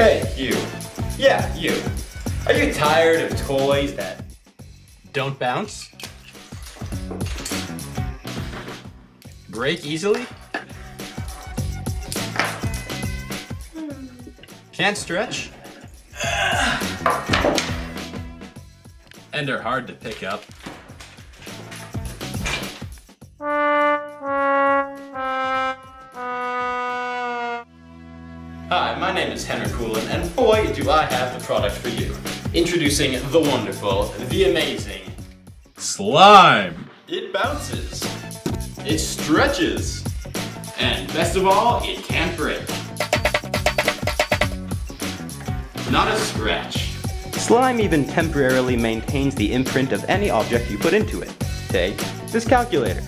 Hey, you. Yeah, you. Are you tired of toys that Don't bounce? Break easily? Can't stretch? And are hard to pick up? Hi, my name is Henry Coolin, and boy, do I have the product for you. Introducing the wonderful, the amazing. Slime! It bounces. It stretches. And best of all, it can't break. Not a scratch. Slime even temporarily maintains the imprint of any object you put into it. Take this calculator.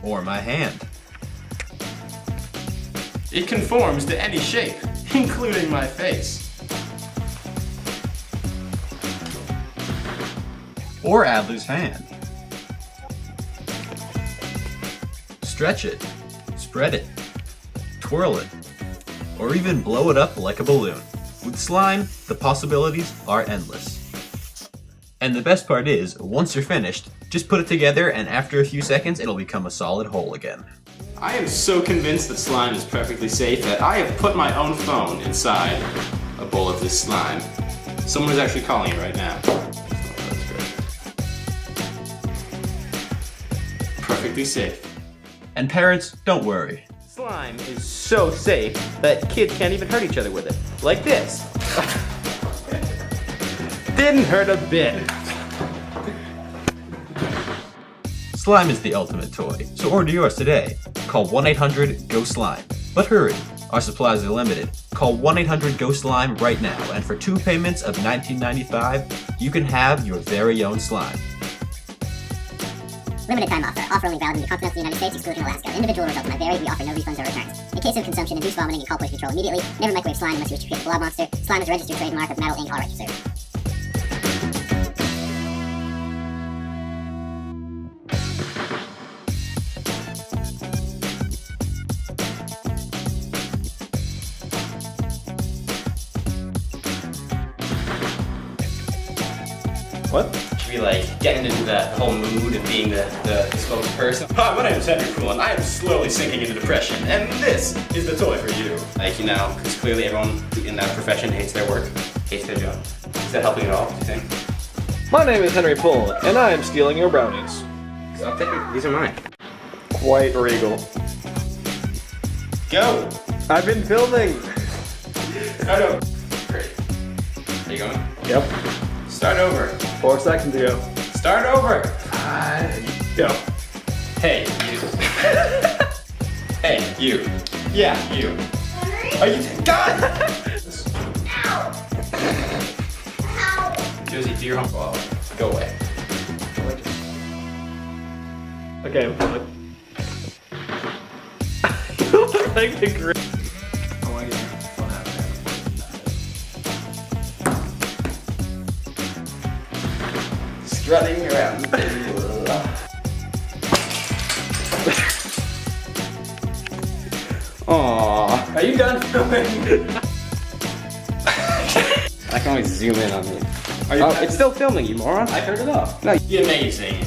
Or my hand. It conforms to any shape, including my face. Or Adler's hand. Stretch it, spread it, twirl it, or even blow it up like a balloon. With slime, the possibilities are endless. And the best part is, once you're finished, just put it together and after a few seconds it'll become a solid whole again. I am so convinced that slime is perfectly safe that I have put my own phone inside a bowl of this slime. Someone is actually calling it right now. Perfectly safe. And parents, don't worry. Slime is so safe that kids can't even hurt each other with it. Like this. Didn't hurt a bit. Slime is the ultimate toy, so order yours today. Call 1-800-GO-SLIME. But hurry, our supplies are limited. Call 1-800-GO-SLIME right now, and for 2 payments of $19.95, you can have your very own slime. Limited time offer. Offer only valid in the continental United States, excluding Alaska. Individual results might vary. We offer no refunds or returns. In case of consumption, induce vomiting and call Poison Control immediately. Never microwave slime unless you wish to create a blob monster. Slime is a registered trademark of Metal Inc. All registered. What? Should we like getting into that whole mood of being the spokesperson? Hi, my name is Henry Coolin. I am slowly sinking into depression, and this is the toy for you. Like, you know, because clearly everyone in that profession hates their work, hates their job. Is that helping at all, do you think? My name is Henry Pull, and I am stealing your brownies. I'll take it. These are mine. Quite regal. Go! I've been filming! Start over. Great. Are you going? Yep. Start over. 4 seconds ago. Start over. Go. Hey, you. Hey, you. Yeah, you. Are you? God! Josie, do your homework. Go away. Okay, I'm filming. You look like the great. Strutting around. Aww. Are you done filming? I can always zoom in on you. Are you Oh, it's still filming, you moron. I heard it all. No. The amazing,